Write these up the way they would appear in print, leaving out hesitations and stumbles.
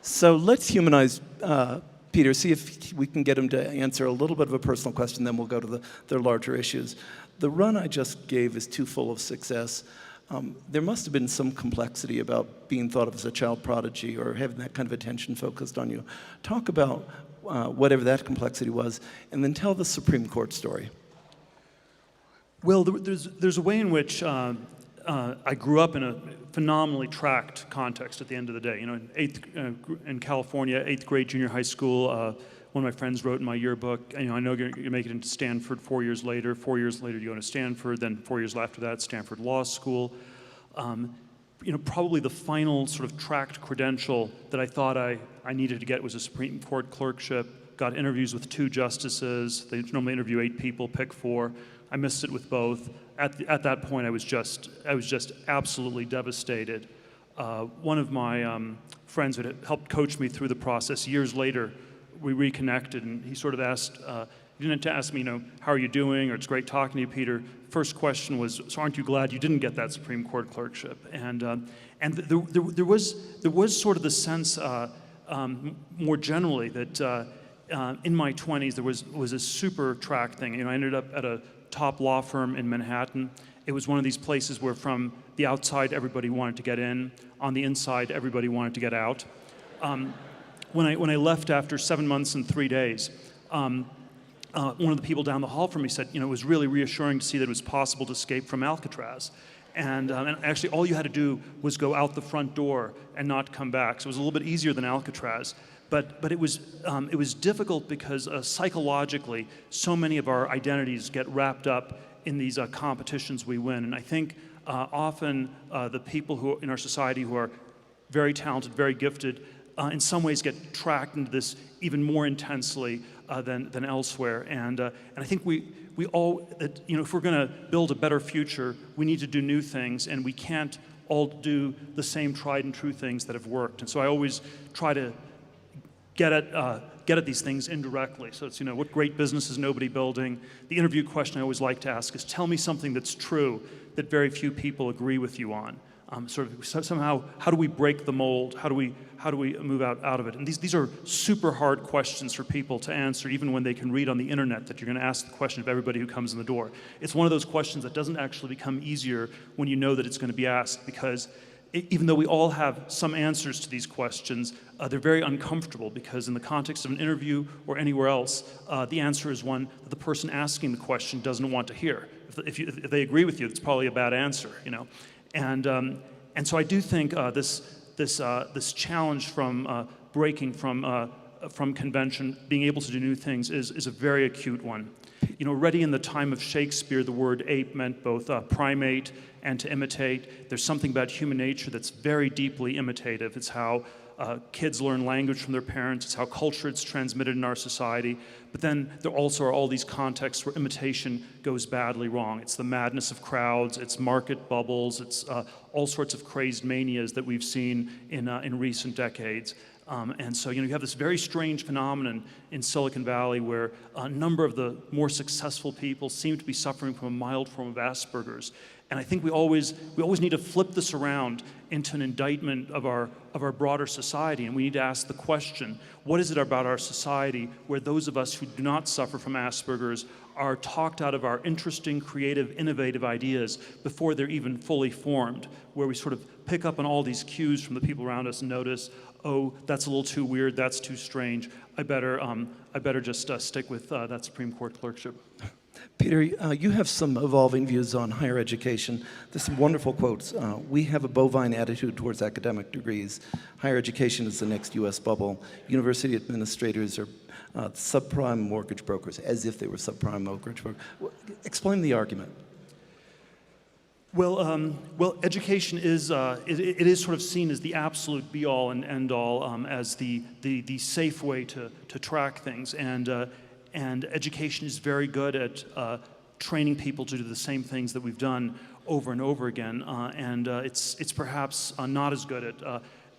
So let's humanize Peter, see if we can get him to answer a little bit of a personal question, then we'll go to the larger issues. The run I just gave is too full of success. There must have been some complexity about being thought of as a child prodigy or having that kind of attention focused on you. Talk about whatever that complexity was, and then tell the Supreme Court story. Well, there's a way in which I grew up in a phenomenally tracked context at the end of the day. You know, in California, 8th grade, junior high school, one of my friends wrote in my yearbook, you know, I know you're going to make it into Stanford 4 years later. 4 years later, you go to Stanford. Then 4 years after that, Stanford Law School. You know, probably the final sort of tracked credential that I thought I needed to get was a Supreme Court clerkship. Got interviews with 2 justices. They normally interview 8 people, pick 4. I missed it with both. At that point, I was just absolutely devastated. One of my friends who had helped coach me through the process years later, we reconnected, and he sort of asked, he didn't ask me, you know, how are you doing, or it's great talking to you, Peter. First question was, so aren't you glad you didn't get that Supreme Court clerkship? And there was sort of the sense, more generally, that in my 20s there was a super track thing. You know, I ended up at a top law firm in Manhattan. It was one of these places where from the outside everybody wanted to get in, on the inside everybody wanted to get out. When I left after 7 months and 3 days, one of the people down the hall from me said, you know, it was really reassuring to see that it was possible to escape from Alcatraz. And actually all you had to do was go out the front door and not come back. So it was a little bit easier than Alcatraz. But it was difficult because psychologically, so many of our identities get wrapped up in these competitions we win. And I think often the people who in our society who are very talented, very gifted, in some ways get tracked into this even more intensely than elsewhere. And I think we all, you know, if we're going to build a better future, we need to do new things, and we can't all do the same tried and true things that have worked. And so I always try to get at these things indirectly. So it's, you know, what great business is nobody building? The interview question I always like to ask is, tell me something that's true that very few people agree with you on. Somehow, how do we break the mold? How do we move out of it? And these are super hard questions for people to answer, even when they can read on the internet that you're going to ask the question of everybody who comes in the door. It's one of those questions that doesn't actually become easier when you know that it's going to be asked, because even though we all have some answers to these questions, they're very uncomfortable, because in the context of an interview or anywhere else, the answer is one that the person asking the question doesn't want to hear. If they agree with you, it's probably a bad answer, you know. And so I do think this challenge from breaking from convention, being able to do new things, is a very acute one. You know, already in the time of Shakespeare, the word ape meant both primate and to imitate. There's something about human nature that's very deeply imitative. It's how kids learn language from their parents. It's how culture is transmitted in our society. But then there also are all these contexts where imitation goes badly wrong. It's the madness of crowds. It's market bubbles. It's all sorts of crazed manias that we've seen in recent decades. And so, you know, you have this very strange phenomenon in Silicon Valley where a number of the more successful people seem to be suffering from a mild form of Asperger's. And I think we always need to flip this around into an indictment of our broader society, and we need to ask the question, what is it about our society where those of us who do not suffer from Asperger's are talked out of our interesting, creative, innovative ideas before they're even fully formed, where we sort of pick up on all these cues from the people around us and notice, oh, that's a little too weird, that's too strange, I better just stick with that Supreme Court clerkship. Peter, you have some evolving views on higher education. There's some wonderful quotes. We have a bovine attitude towards academic degrees. Higher education is the next U.S. bubble. University administrators are subprime mortgage brokers, as if they were subprime mortgage brokers. Explain the argument. Well, education is it is sort of seen as the absolute be-all and end-all, as the safe way to track things, and education is very good at training people to do the same things that we've done over and over again, and it's perhaps not as good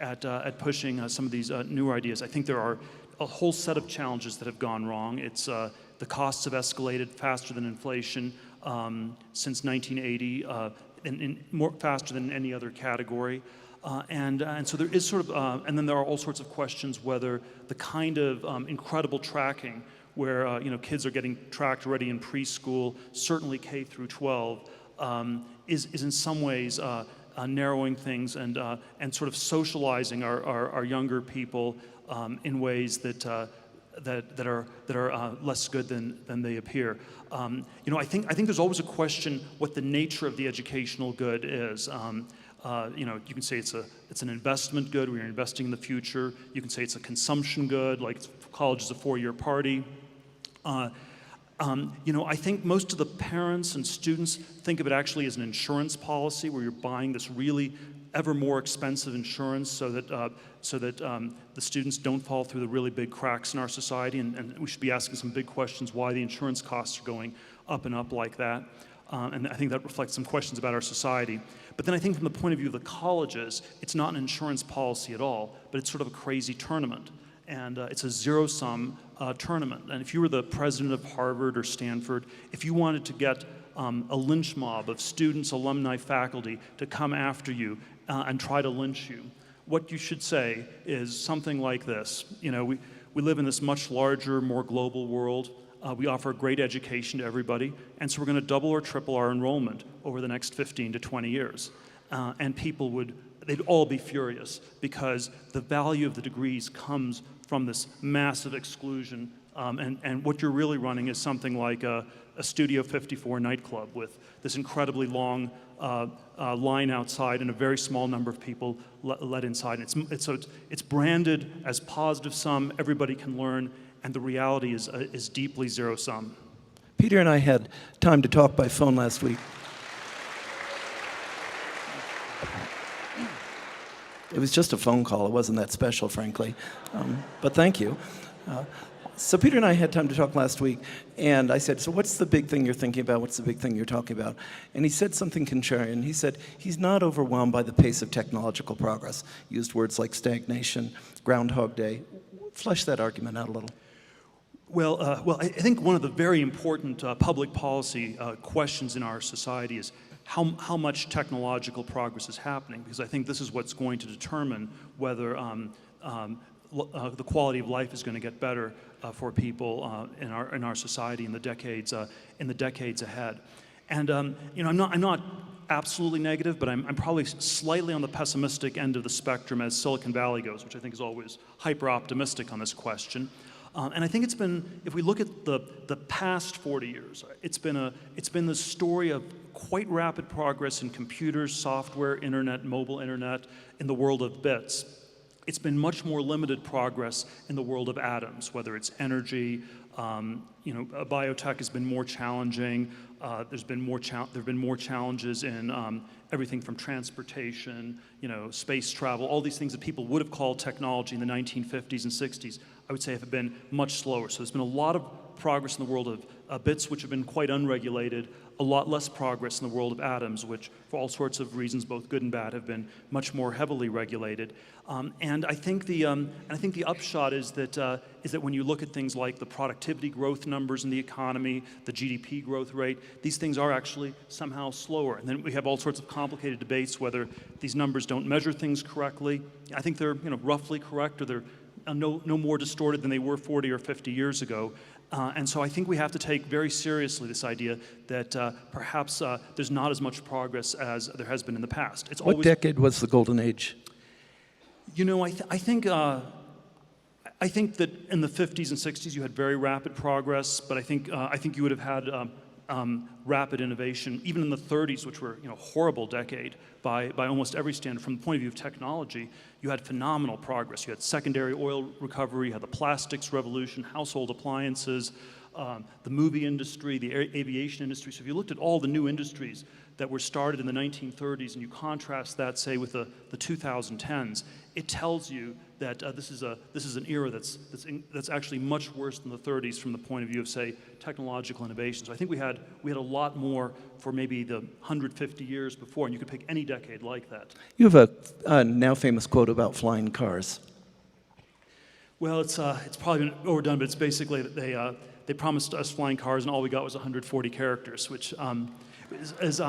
at pushing some of these newer ideas. I think there are a whole set of challenges that have gone wrong. It's the costs have escalated faster than inflation. Since 1980, more faster than any other category. And so there is sort of, and then there are all sorts of questions whether the kind of incredible tracking where kids are getting tracked already in preschool, certainly K through 12, is in some ways narrowing things and sort of socializing our younger people in ways that are less good than they appear. I think there's always a question what the nature of the educational good is. You can say it's an investment good, we're investing in the future. You can say it's a consumption good, like college is a 4-year party. I think most of the parents and students think of it actually as an insurance policy where you're buying this really ever more expensive insurance so that the students don't fall through the really big cracks in our society, and we should be asking some big questions why the insurance costs are going up and up like that. And I think that reflects some questions about our society. But then I think from the point of view of the colleges, it's not an insurance policy at all, but it's sort of a crazy tournament. And it's a zero-sum tournament. And if you were the president of Harvard or Stanford, if you wanted to get a lynch mob of students, alumni, faculty to come after you and try to lynch you, what you should say is something like this. We live in this much larger, more global world. We offer a great education to everybody, and so we're going to double or triple our enrollment over the next 15 to 20 years. And people they'd all be furious because the value of the degrees comes from this massive exclusion. And what you're really running is something like a Studio 54 nightclub with this incredibly long line outside and a very small number of people let inside. And it's branded as positive sum, everybody can learn, and the reality is deeply zero-sum. Peter and I had time to talk by phone last week. It was just a phone call. It wasn't that special, frankly. But thank you. So Peter and I had time to talk last week, and I said, so what's the big thing you're thinking about? What's the big thing you're talking about? And he said something contrarian. He said he's not overwhelmed by the pace of technological progress. He used words like stagnation, Groundhog Day. Flesh that argument out a little. Well, I think one of the very important public policy questions in our society is how much technological progress is happening, because I think this is what's going to determine whether the quality of life is going to get better for people in our society in the decades ahead. And I'm not absolutely negative, but I'm probably slightly on the pessimistic end of the spectrum as Silicon Valley goes, which I think is always hyper optimistic on this question. And I think it's been, if we look at the past 40 years, it's been the story of quite rapid progress in computers, software, internet, mobile internet, in the world of bits. It's been much more limited progress in the world of atoms, whether it's energy. Biotech has been more challenging. There have been more challenges in everything from transportation, space travel, all these things that people would have called technology in the 1950s and 60s, I would say have been much slower. So there's been a lot of progress in the world of bits, which have been quite unregulated, a lot less progress in the world of atoms, which for all sorts of reasons, both good and bad, have been much more heavily regulated. And I think the upshot is that when you look at things like the productivity growth numbers in the economy, the GDP growth rate, these things are actually somehow slower. And then we have all sorts of complicated debates whether these numbers don't measure things correctly. I think they're roughly correct, or they're no more distorted than they were 40 or 50 years ago. And so I think we have to take very seriously this idea that perhaps there's not as much progress as there has been in the past. What decade was the golden age? I think that in the 50s and 60s you had very rapid progress, but I think you would have had rapid innovation even in the 30s, which were a horrible decade by almost every standard. From the point of view of technology, you had phenomenal progress. You had secondary oil recovery, you had the plastics revolution, household appliances, the movie industry, the aviation industry. So if you looked at all the new industries that were started in the 1930s and you contrast that, say, with the 2010s, it tells you that this is an era that's actually much worse than the 30s from the point of view of, say, technological innovation. So I think we had a lot more for maybe the 150 years before, and you could pick any decade like that. You have a now famous quote about flying cars. Well, it's probably been overdone, but it's basically that they promised us flying cars, and all we got was 140 characters, which is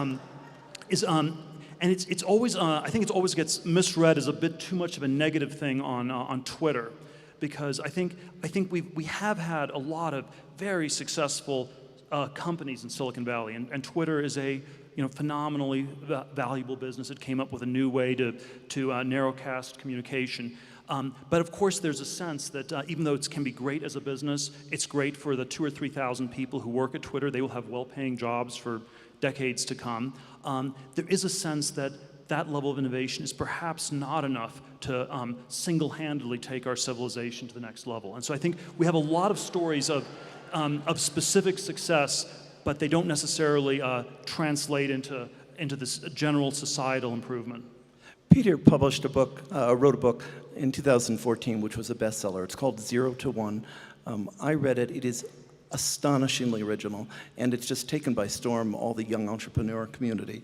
and it's always, I think it always gets misread as a bit too much of a negative thing on Twitter, because I think we have had a lot of very successful companies in Silicon Valley, and Twitter is a phenomenally valuable business. It came up with a new way to narrowcast communication. But of course, there's a sense that even though it can be great as a business, it's great for the 2,000 or 3,000 people who work at Twitter. They will have well-paying jobs for decades to come. There is a sense that that level of innovation is perhaps not enough to single-handedly take our civilization to the next level. And so I think we have a lot of stories of specific success, but they don't necessarily translate into this general societal improvement. Peter published a book, wrote a book in 2014, which was a bestseller. It's called 0 to 1. I read it. It is astonishingly original, and it's just taken by storm all the young entrepreneur community.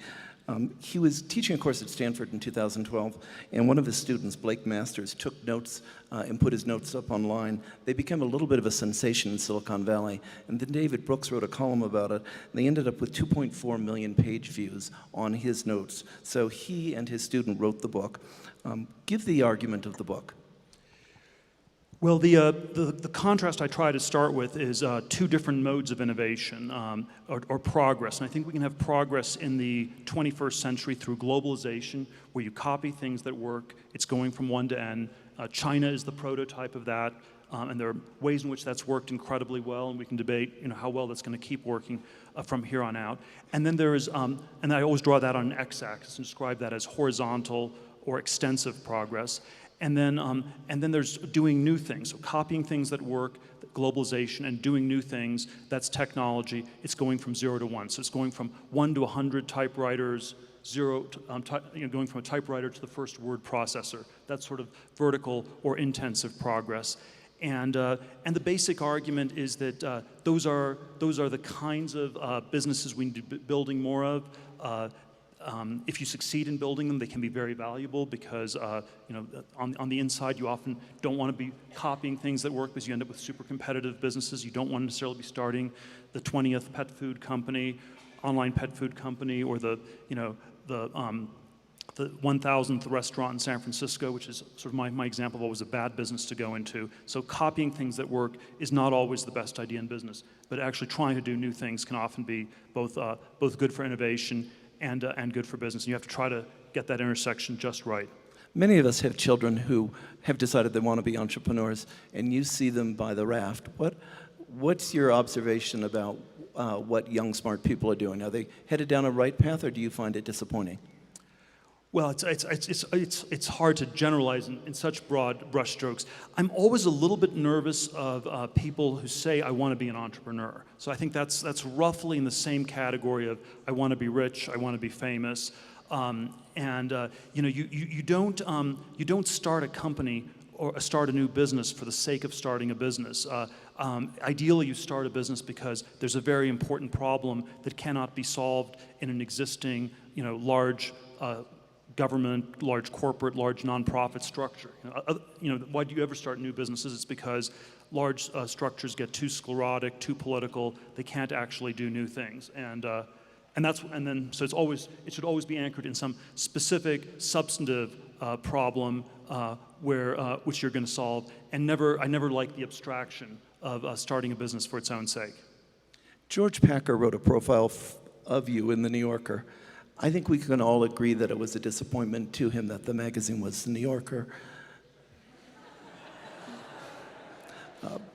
He was teaching a course at Stanford in 2012, and one of his students, Blake Masters, took notes and put his notes up online. They became a little bit of a sensation in Silicon Valley, and then David Brooks wrote a column about it, and they ended up with 2.4 million page views on his notes. So he and his student wrote the book. Give the argument of the book. Well, the contrast I try to start with is two different modes of innovation or progress. And I think we can have progress in the 21st century through globalization, where you copy things that work. It's going from one to N. China is the prototype of that, and there are ways in which that's worked incredibly well, and we can debate how well that's going to keep working from here on out. And then there is, and I always draw that on an x-axis and describe that as horizontal or extensive progress. And then there's doing new things, so copying things that work, globalization, and doing new things. That's technology. It's going from 0 to 1. So it's going from 1 to 100 typewriters, going from a typewriter to the first word processor. That's sort of vertical or intensive progress. And the basic argument is that those are the kinds of businesses we need to be building more of. If you succeed in building them, they can be very valuable because on the inside you often don't want to be copying things that work because you end up with super competitive businesses. You don't want to necessarily be starting the 20th pet food company, online pet food company, or the 1,000th restaurant in San Francisco, which is sort of my example of what was a bad business to go into. So copying things that work is not always the best idea in business, but actually trying to do new things can often be both good for innovation and good for business. And you have to try to get that intersection just right. Many of us have children who have decided they want to be entrepreneurs, and you see them by the raft. What's your observation about what young, smart people are doing? Are they headed down a right path, or do you find it disappointing? Well, it's hard to generalize in such broad brushstrokes. I'm always a little bit nervous of people who say, I want to be an entrepreneur. So I think that's roughly in the same category of, I want to be rich, I want to be famous. You don't start a company or start a new business for the sake of starting a business. Ideally, you start a business because there's a very important problem that cannot be solved in an existing, large government, large corporate, large nonprofit structure. Why do you ever start new businesses? It's because large structures get too sclerotic, too political. They can't actually do new things, so it should always be anchored in some specific, substantive problem which you're going to solve. And I never like the abstraction of starting a business for its own sake. George Packer wrote a profile of you in The New Yorker. I think we can all agree that it was a disappointment to him that the magazine was The New Yorker.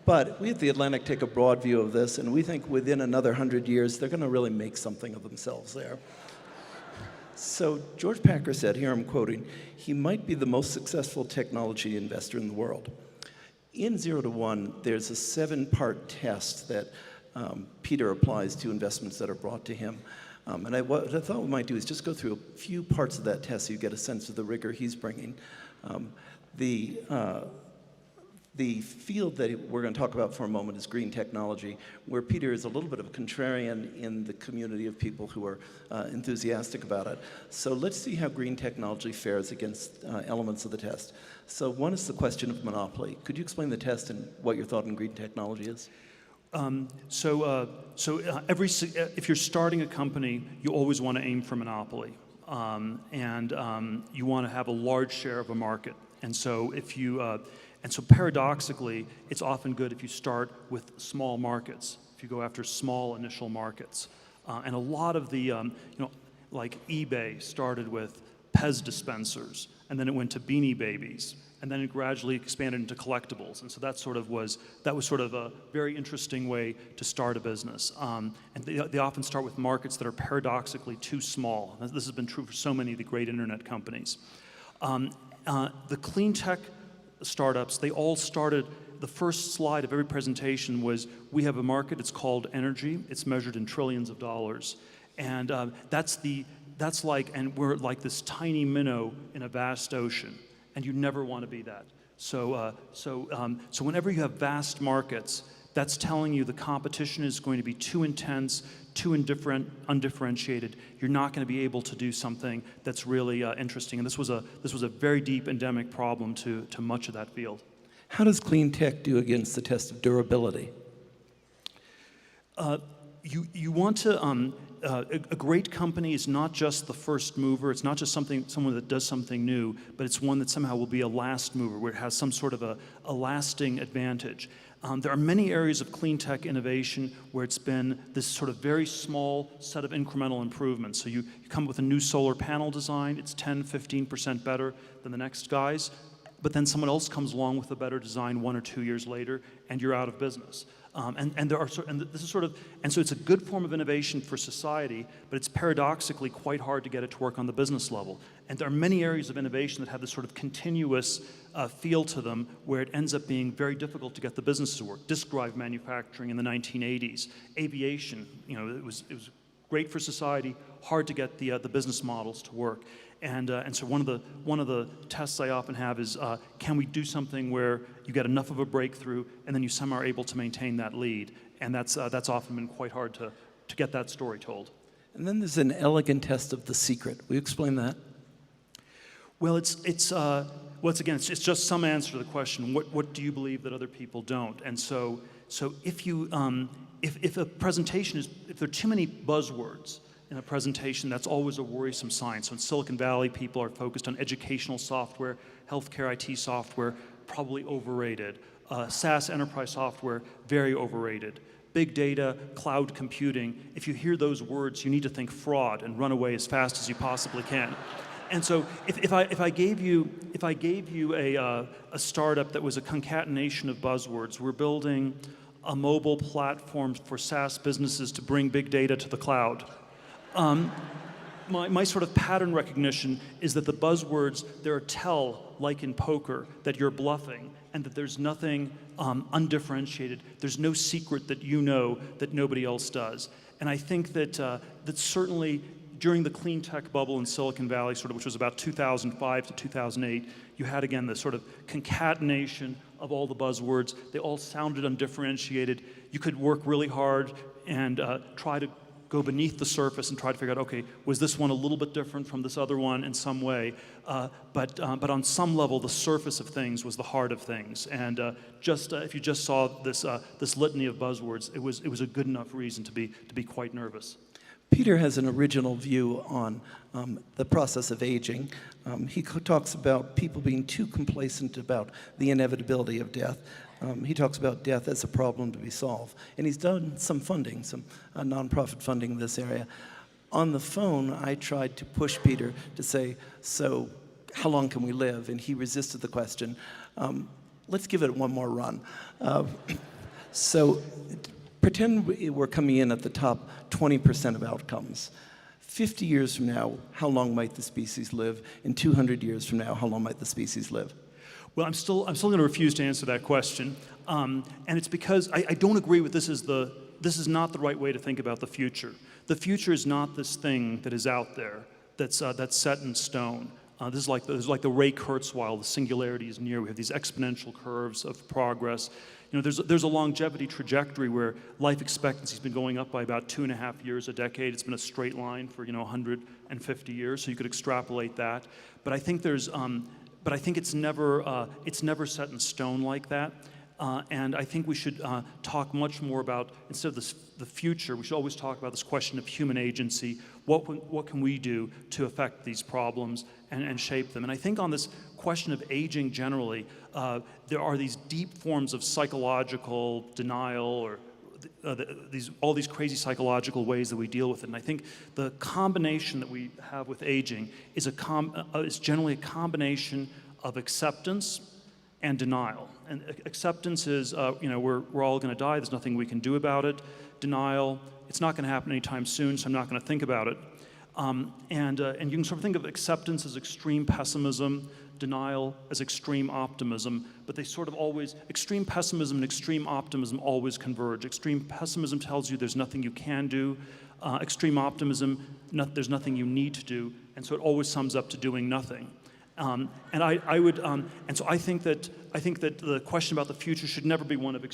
But we at The Atlantic take a broad view of this, and we think within another 100 years, they're going to really make something of themselves there. So George Packer said, here I'm quoting, he might be the most successful technology investor in the world. In 0 to 1, there's a 7-part test that Peter applies to investments that are brought to him. What I thought we might do is just go through a few parts of that test so you get a sense of the rigor he's bringing. The field that we're going to talk about for a moment is green technology, where Peter is a little bit of a contrarian in the community of people who are enthusiastic about it. So let's see how green technology fares against elements of the test. So one is the question of monopoly. Could you explain the test and what your thought on green technology is? If you're starting a company, you always want to aim for monopoly, you want to have a large share of a market. And so paradoxically, it's often good if you start with small markets. If you go after small initial markets, and a lot of the like eBay started with Pez dispensers, and then it went to Beanie Babies, and then it gradually expanded into collectibles. And so that was sort of a very interesting way to start a business. And they often start with markets that are paradoxically too small. This has been true for so many of the great internet companies. The clean tech startups, they all started, the first slide of every presentation was, we have a market, it's called energy, it's measured in trillions of dollars. And and we're like this tiny minnow in a vast ocean, and you never want to be that. So whenever you have vast markets, that's telling you the competition is going to be too intense, too undifferentiated. You're not going to be able to do something that's really interesting. And this was a very deep endemic problem to much of that field. How does clean tech do against the test of durability? You want to. A great company is not just the first mover. It's not just someone that does something new, but it's one that somehow will be a last mover, where it has some sort of a lasting advantage. There are many areas of clean tech innovation where it's been this sort of very small set of incremental improvements. So you come up with a new solar panel design, it's 10, 15% better than the next guy's, but then someone else comes along with a better design 1 or 2 years later, and you're out of business. So it's a good form of innovation for society, but it's paradoxically quite hard to get it to work on the business level. And there are many areas of innovation that have this sort of continuous feel to them, where it ends up being very difficult to get the business to work. Disk drive manufacturing in the 1980s, aviation, it was great for society, hard to get the business models to work. And so one of the tests I often have is, can we do something where you get enough of a breakthrough and then you somehow are able to maintain that lead? And that's often been quite hard to get that story told. And then there's an elegant test of the secret. Will you explain that? Well, it's just some answer to the question, what do you believe that other people don't? And so if a presentation if there are too many buzzwords in a presentation, that's always a worrisome sign. So in Silicon Valley, people are focused on educational software, healthcare IT software, probably overrated. SaaS enterprise software, very overrated. Big data, cloud computing. If you hear those words, you need to think fraud and run away as fast as you possibly can. And so if I gave you a startup that was a concatenation of buzzwords, we're building a mobile platform for SaaS businesses to bring big data to the cloud. My sort of pattern recognition is that the buzzwords, they're a tell, like in poker, that you're bluffing, and that there's nothing undifferentiated. There's no secret that you know that nobody else does. And I think that certainly during the clean tech bubble in Silicon Valley, which was about 2005 to 2008, you had again this sort of concatenation of all the buzzwords. They all sounded undifferentiated. You could work really hard and try to go beneath the surface and try to figure out, okay, was this one a little bit different from this other one in some way? But on some level, the surface of things was the heart of things. And if you just saw this litany of buzzwords, it was a good enough reason to be quite nervous. Peter has an original view on the process of aging. He talks about people being too complacent about the inevitability of death. He talks about death as a problem to be solved. And he's done some funding, some nonprofit funding in this area. On the phone, I tried to push Peter to say, so how long can we live? And he resisted the question. Let's give it one more run. So pretend we're coming in at the top 20% of outcomes. 50 years from now, how long might the species live? In 200 years from now, how long might the species live? Well, I'm still going to refuse to answer that question, and it's because I don't agree with this is not the right way to think about the future. The future is not this thing that is out there that's set in stone. This is like the Ray Kurzweil, the singularity is near. We have these exponential curves of progress. There's a longevity trajectory where life expectancy has been going up by about 2.5 years a decade. It's been a straight line for 150 years, so you could extrapolate that. But I think it's never set in stone like that. And I think we should talk much more about, instead of the future, we should always talk about this question of human agency. What can we do to affect these problems and shape them? And I think on this question of aging generally, there are these deep forms of psychological denial or all these crazy psychological ways that we deal with it. And I think the combination that we have with aging is generally a combination of acceptance and denial. And acceptance is, we're all going to die. There's nothing we can do about it. Denial, it's not going to happen anytime soon, so I'm not going to think about it. And you can sort of think of acceptance as extreme pessimism, denial as extreme optimism, but they sort of always, extreme pessimism and extreme optimism always converge. Extreme pessimism tells you there's nothing you can do. Extreme optimism, there's nothing you need to do, and so it always sums up to doing nothing. And so I think that the question about the future should never be one of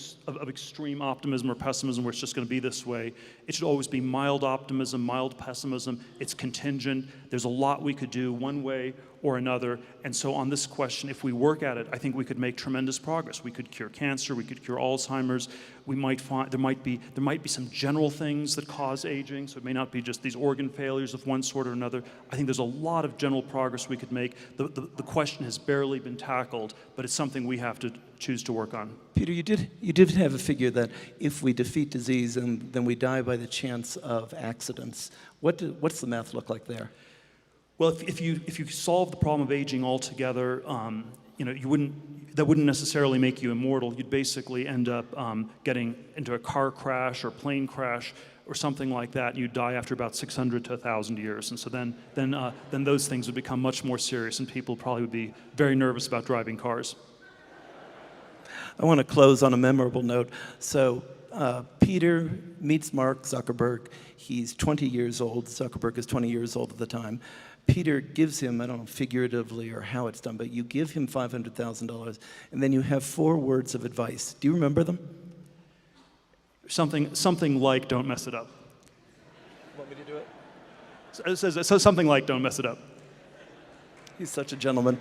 extreme optimism or pessimism, where it's just going to be this way. It should always be mild optimism, mild pessimism. It's contingent. There's a lot we could do one way or another. And so on this question, if we work at it, I think we could make tremendous progress. We could cure cancer. We could cure Alzheimer's. We might find there might be some general things that cause aging. So it may not be just these organ failures of one sort or another. I think there's a lot of general progress we could make. The question has barely been tackled, but it's something we have to choose to work on. Peter, you did have a figure that if we defeat disease and then we die by the chance of accidents, what's the math look like there? Well, if you solve the problem of aging altogether, that wouldn't necessarily make you immortal. You'd basically end up getting into a car crash or plane crash or something like that, and you'd die after about 600 to 1,000 years. And so then those things would become much more serious, and people probably would be very nervous about driving cars. I want to close on a memorable note. So Peter meets Mark Zuckerberg. He's 20 years old. Zuckerberg is 20 years old at the time. Peter gives him, I don't know figuratively or how it's done, but you give him $500,000, and then you have 4 words of advice. Do you remember them? Something like, don't mess it up. Want me to do it? So something like, don't mess it up. He's such a gentleman.